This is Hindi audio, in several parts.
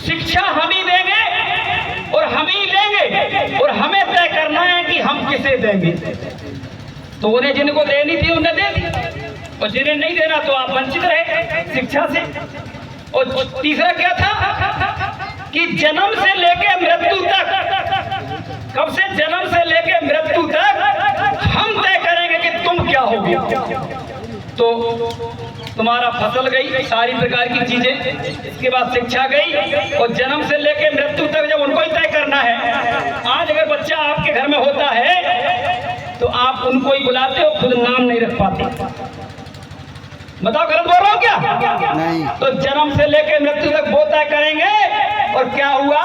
शिक्षा हम ही देंगे और हम ही लेंगे, और हमें तय करना है कि हम किसे देंगे। तो उन्हें जिनको देनी थी उन्हें दे दी, और जिन्हें नहीं देना तो आप वंचित रहे शिक्षा से। और तीसरा क्या था कि जन्म से लेके मृत्यु तक, कब से जन्म से लेके मृत्यु तक हम तय करेंगे कि तुम क्या होगे। तो तुम्हारा फसल गई सारी प्रकार की चीजें, इसके बाद शिक्षा गई, और जन्म से लेके मृत्यु तक जब उनको ही तय करना है। आज अगर बच्चा आपके घर में होता है तो आप उनको ही बुलाते हो, खुद नाम नहीं रख पाते। बताओ गलत बोल रहा हूँ क्या? नहीं। तो जन्म से लेके मृत्यु तक वो तय करेंगे। और क्या हुआ,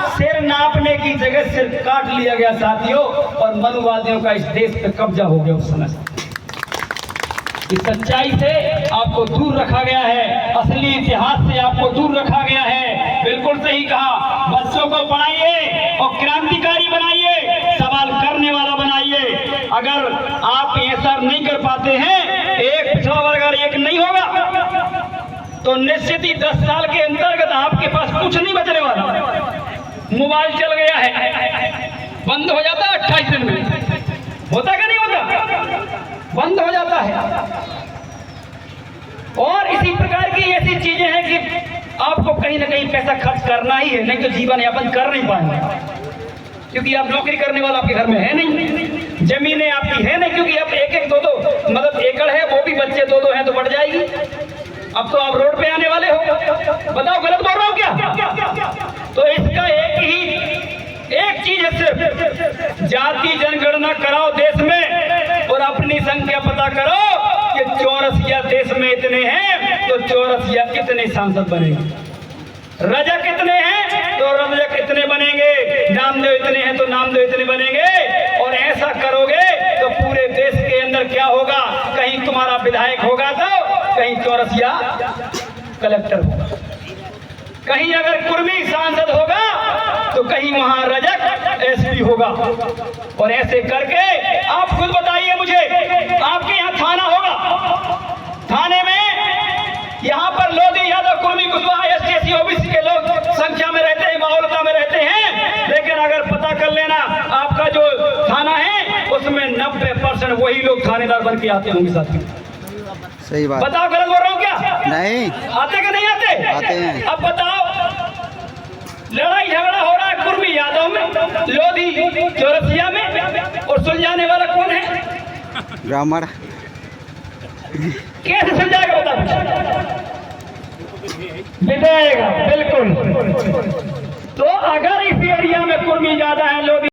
सिर नापने की जगह सिर काट लिया गया साथियों, और मनुवादियों का इस देश पे कब्जा हो गया उस समय। इस सच्चाई से आपको दूर रखा गया है, असली इतिहास से आपको दूर रखा गया है। बिल्कुल सही कहा, बच्चों को पढ़ाइए और क्रांतिकारी बनाइए, सवाल करने वाला बनाइए। अगर आप ये सब नहीं कर पाते हैं, एक पिछड़ा वर्ग अगर एक नहीं होगा तो निश्चित ही 10 साल के अंतर्गत आपके पास कुछ नहीं बचने वाला। मोबाइल चल गया है, बंद हो जाता है 28 दिन में, होता क्या नहीं होता, बंद हो जाता है। और इसी प्रकार की ऐसी चीजें हैं कि आपको कहीं ना कहीं पैसा खर्च करना ही है, नहीं तो जीवन यापन कर नहीं पाएंगे। क्योंकि आप नौकरी करने वाला आपके घर में है नहीं, जमीनें आपकी है नहीं, क्योंकि अब एक एक दो दो मतलब एकड़ है, वो भी बच्चे दो दो हैं तो बढ़ जाएगी। अब तो आप रोड पे आने वाले हो। बताओ गलत बोल रहा हूँ क्या? तो इसका एक चीज है, सिर्फ जाति जनगणना कराओ देश में और अपनी संख्या पता करो कि चौरसिया देश में इतने हैं तो चौरसिया कितने सांसद बनेंगे, रजक कितने हैं तो रजक कितने बनेंगे, नामदेव इतने हैं तो नामदेव इतने बनेंगे। और ऐसा करोगे तो पूरे देश के अंदर क्या होगा, कहीं तुम्हारा विधायक होगा तो कहीं चौरसिया कलेक्टर होगा, कहीं अगर कुर्मी सांसद होगा तो कहीं वहां रजक एसपी होगा। और ऐसे करके आप खुद बताइए मुझे, आपके यहाँ थाना होगा, थाने में यहाँ पर लोधी यादव कुर्मी कुशवाहा एसटी ओबीसी के लोग संख्या में रहते हैं, बहुलता में रहते हैं। लेकिन अगर पता कर लेना आपका जो थाना है उसमें 90% वही लोग थानेदार बन के आते होंगे साथियों। सही बात। बताओ गलत बोल रहा हूँ क्या? नहीं। आते कि नहीं आते? आते हैं। अब बताओ, लड़ाई झगड़ा हो रहा है कुर्मी यादव में, लोधी चौरसिया में, और सुलझाने वाला कौन है? ब्राह्मण। कैसे सुलझाएगा बताओ? बिताएगा, बिल्कुल। तो अगर इस एरिया में